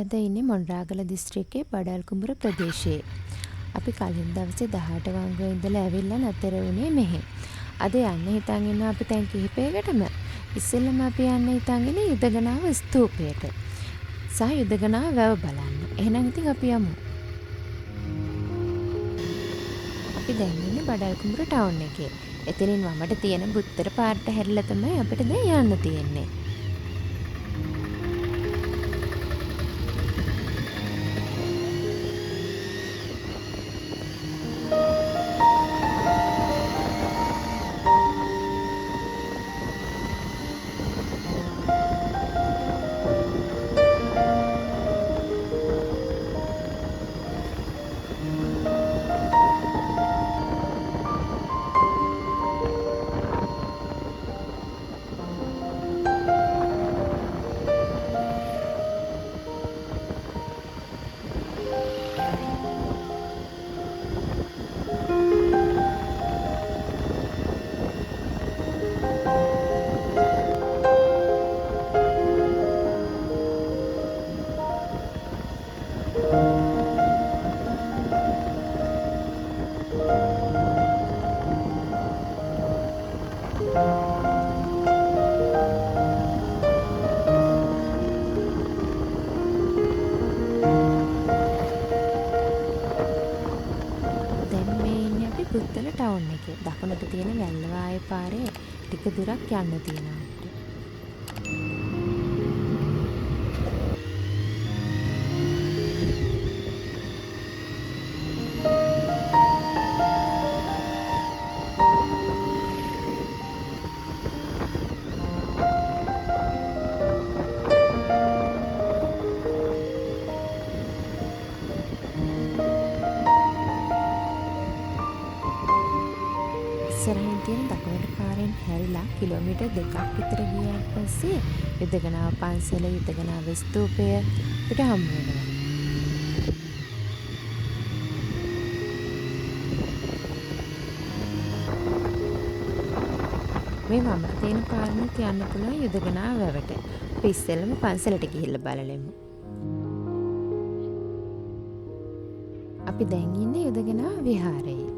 අද ඉන්නේ මොණරාගල දිස්ත්‍රික්කයේ බඩල්කුඹුර ප්‍රදේශයේ. අපි කලින් දවසේ 18 වංගුවේ ඉඳලා ඇවිල්ලා නතර වුණේ මෙහෙ. අද යන්න හිතන් ඉන්නවා අපි තැන් කිහිපයකටම. ඉස්සෙල්ලම අපි යන්න හිතන් ඉන්නේ යුදගනාව ස්තූපයට. සහ යුදගනාව වැව බලන්න. එහෙනම් ඉතින් අපි යමු. අපි දැන් ඉන්නේ බඩල්කුඹුර ටවුන් එකේ. එතනින් වමට තියෙන බුත්තර පාරට හැරිලා තමයි අපිට දැන් යන්න තියෙන්නේ. පුත්තල ටවුන් එකේ දකුණට තියෙන වැල්ලවාය පාරේ ටික දුරක් යන්න තියෙනවා. ඉස්සරහින් තියෙන දකුණට පාරෙන් හැරිලා කිලෝමීටර් 2ක් විතර ගියාට පස්සේ යුදගනාව පන්සල යුදගනාව ස්තූපය අපිට හමු වෙනවා. මේ වමට තියෙන පාරෙන් යන්න පුළුවන් යුදගනාව වැවට. අපි ඉස්සෙල්ලම පන්සලට ගිහිල්ලා බලලෙමු. අපි දැන් ඉන්නේ යුදගනාව විහාරයේ.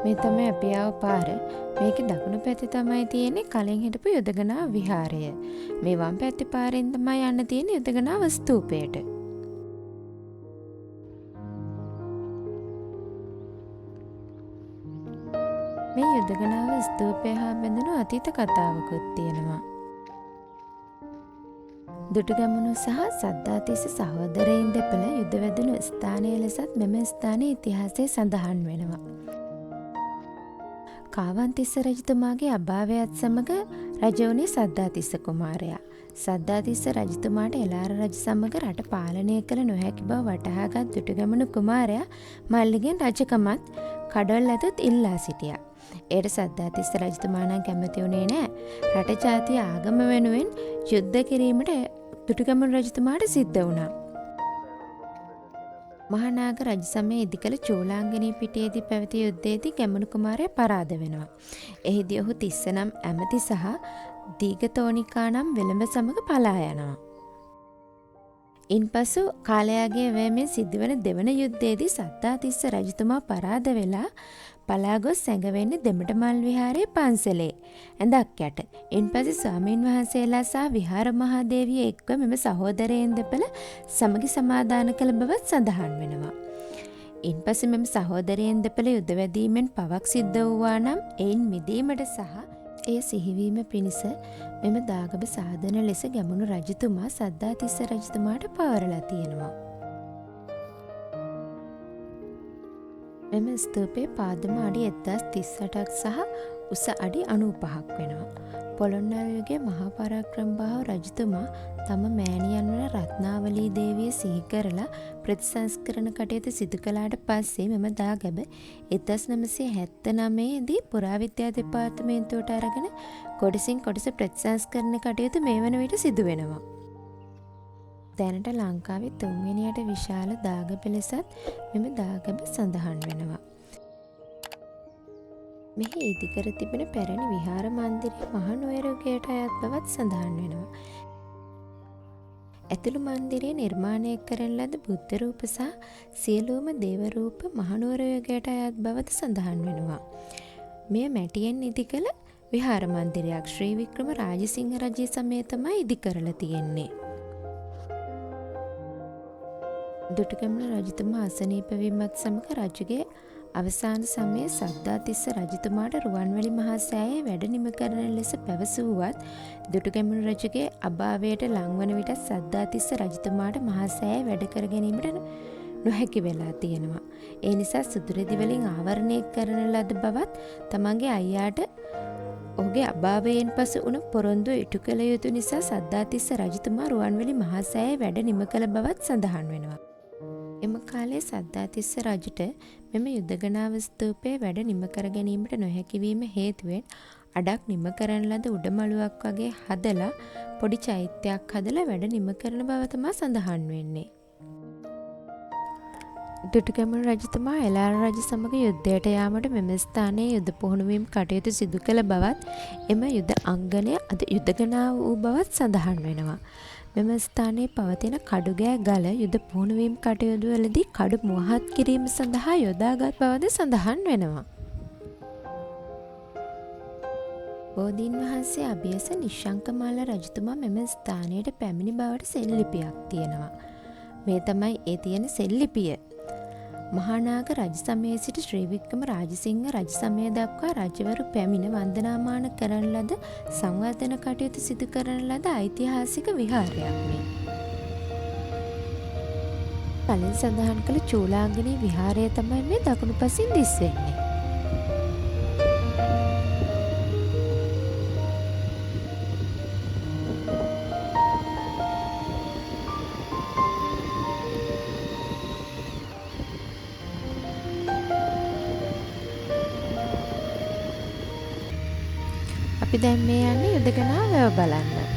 මේ තමයි අපි ආව පාර. මේකේ දකුණු පැත්තේ තමයි තියෙන්නේ කලින් හිටපු යුදගනාව විහාරය. මේ වම් පැත්තේ පාරෙන් තමයි යන්න තියෙන්නේ යුදගනාව ස්තූපයට. මේ යුදගනාව ස්තූපය හා බැඳුණු අතීත කතාවකුත් තියෙනවා. දුටුගැමුණු සහ සද්ධාතිස්ස සහෝදරයින් දෙපළ යුද වැදුණු ස්ථානය ලෙසත් මෙම ස්ථානයේ ඉතිහාසයේ සඳහන් වෙනවා. කාවන්තිස්ස රජතුමාගේ අභාවයත් සමග රජ වුණේ සද්ධාතිස්ස කුමාරයා. සද්ධාතිස්ස රජතුමාට එළාර රජ සමග රට පාලනය කළ නොහැකි බව වටහාගත් දුටුගැමුණු කුමාරයා මල්ලිගෙන් රජකමත් කඩොල් ඇතත් ඉල්ලා සිටියා. එයට සද්ධාතිස්ස රජතුමා නම් කැමති වුණේ නැහැ. රට ජාතිය ආගම වෙනුවෙන් යුද්ධ කිරීමට දුටුගැමුණු රජතුමාට සිද්ධ වුණා. මහානාග රජ සමයේ ඉදිකළ චූලාංගනී පිටියේදී පැවති යුද්ධයේදී ගැමුණු කුමාරයා පරාද වෙනවා. එහිදී ඔහු තිස්ස නම් ඇමති සහ දීඝතෝනිකා නම් වෙළඹ සමග පලා යනවා. ඉන්පසු කාලයාගේ වැයමෙන් සිදුවන දෙවන යුද්ධයේදී සද්ධාතිස්ස රජතුමා පරාද වෙලා පලා ගොස් සැඟවෙන්නේ දෙමටමල් විහාරයේ පන්සලේ ඇඳක් යට. ඉන්පස්සේ ස්වාමීන් වහන්සේලා සහ විහාර මහාදේවිය එක්ව මෙම සහෝදරයන් දෙපළ සමගි සමාදාන කළ බවත් සඳහන් වෙනවා. ඉන්පස්සේ මෙම සහෝදරයන් දෙපළ යුද වැදීමෙන් පවක් සිද්ධ වූවා නම් එයින් මිදීමට සහ එය සිහිවීම පිණිස මෙම දාගබ සාධන ලෙස ගැමුණු රජතුමා සද්ධාතිස්ස රජතුමාට පවරලා තියෙනවා. මෙම ස්තූපයේ පාදම අඩි 1038ක් සහ උස අඩි 95ක් වෙනවා. පොළොන්නරු යුගයේ මහා පරාක්‍රමබාහු රජතුමා තම මෑණියන් වන රත්නාවලී දේවිය සිහි කරලා ප්‍රතිසංස්කරණ කටයුතු සිදු කළාට පස්සේ මෙම දාගැබ 1979 දී පුරාවිද්‍යා දෙපාර්තමේන්තුවට අරගෙන කොටසින් කොටස ප්‍රතිසංස්කරණ කටයුතු මේ වන විට සිදු වෙනවා. දැනට ලංකාවේ 3 වෙනියට විශාල දාගැබ ලෙසත් මෙම දාගැබ සඳහන් වෙනවා. මෙහි ඉදිකර තිබෙන පැරණි විහාර මන්දිරය මහනුවර යුගයට අයත් බවත් සඳහන් වෙනවා. ඇතුළු මන්දිරය නිර්මාණය කරන ලද බුද්ධ රූප සහ සියලුම දේව රූප මහනුවර යුගයට අයත් බවද සඳහන් වෙනවා. මෙය මැටියෙන් ඉදිකළ විහාර මන්දිරයක්. ශ්‍රී වික්‍රම රාජසිංහ රජය සමයේ තමයි ඉදිකරලා තියෙන්නේ. දුටුගැමුණු රජතුමා අසනීප වීමත් සමග රජුගේ අවසාන සමයේ සද්ධාතිස්ස රජතුමාට රුවන්වැලි මහා සෑයේ වැඩ නිම කරන ලෙස පැවසුවත් දුටුගැමුණු රජුගේ අභාවයට ලංවන විට සද්ධාතිස්ස රජතුමාට මහා සෑයේ වැඩ කර ගැනීමට නොහැකි වෙලා තියෙනවා. ඒ නිසා සුදුරෙදි වලින් ආවරණය කරන ලද බවත් තමන්ගේ අයියාට ඔහුගේ අභාවයෙන් පසු වුණ පොරොන්දුව ඉටු කළ යුතු නිසා සද්ධාතිස්ස රජතුමා රුවන්වැලි මහා සෑයේ වැඩ නිම කළ බවත් සඳහන් වෙනවා. එම කාලයේ සද්ධාතිස්ස රජුට මෙම යුදගනාව ස්තූපයේ වැඩ නිම කර ගැනීමට නොහැකිවීම හේතුවෙන් අඩක් නිම කරන ලද උඩමළුවක් වගේ හදලා පොඩි චෛත්‍යයක් හදලා වැඩ නිම කරන බව තමයි සඳහන් වෙන්නේ. දුටුගැමුණු රජතුමා එළාර රජු සමග යුද්ධයට යාමට මෙම ස්ථානයේ යුද පුහුණුවීම් කටයුතු සිදු කළ බවත් එම යුද අංගනය අද යුදගනාව වූ බවත් සඳහන් වෙනවා. මෙම ස්ථානයේ පවතින කඩුගෑ ගල යුද පුහුණුවීම් කටයුතුවලදී කඩු මුවහත් කිරීම සඳහා යොදාගත් බවද සඳහන් වෙනවා. බෝධීන් වහන්සේ අභියස නිශ්ශංකමාල රජතුමා මෙම ස්ථානයට පැමිණි බවට සෙල්ලිපියක් තියෙනවා. මේ තමයි ඒ තියෙන සෙල්ලිපිය. මහානාග රජ සමයේ සිට ශ්‍රී වික්‍රම රාජසිංහ රජ සමය දක්වා රජවරු පැමිණ වන්දනාමාන කරන ලද සංවර්ධන කටයුතු සිදු කරන ලද ඓතිහාසික විහාරයක් මේ. කලින් සඳහන් කළ චූලාංගනී විහාරය තමයි මේ දකුණු පසින් දිස්වෙන්නේ. අපි දැන් මේ යන්නේ යුදගනාව වැව බලන්න.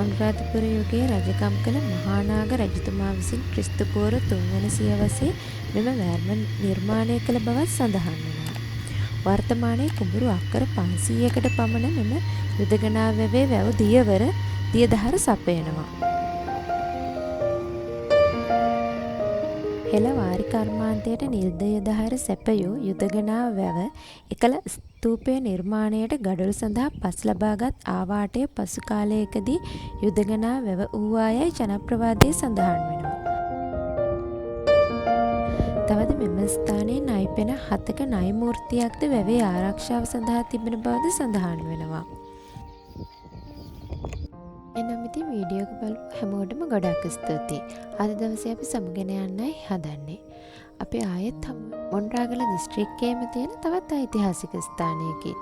අනුරාධපුර යුගයේ රජකම් කළ මහානාග රජතුමා විසින් ක්‍රිස්තු පූර්ව 3 වන සියවසේ මෙම වැව නිර්මාණය කළ බවත් සඳහන් වෙනවා. වර්තමානයේ කුඹුරු අක්කර 500කට පමණ මෙම යුදගනාව වැවේ වැව දියවර දියදහර සපයනවා. හෙළ වාරි කර්මාන්තයට නිර්දයදහර සැපයූ යුදගනාව වැව එකල ස්තූපය නිර්මාණයට ගඩොල් සඳහා පස් ලබාගත් ආවාටය පසු කාලයකදී යුදගනාව වැව වූවායයි ජනප්‍රවාදයේ සඳහන් වෙනවා. තවද මෙම ස්ථානයේ නයි පෙන 7ක නයි මූර්තියක්ද වැවේ ආරක්ෂාව සඳහා තිබෙන බවද සඳහන් වෙනවා. එනම් ඉතින් වීඩියෝ එක බලපු හැමෝටම ගොඩක් ස්තුතියි. අද දවසේ අපි සමුගෙන යන්නයි හදන්නේ. අපි ආයෙත් මොණරාගල දිස්ත්‍රික්කයේම තියෙන තවත් ඓතිහාසික ස්ථානයකින්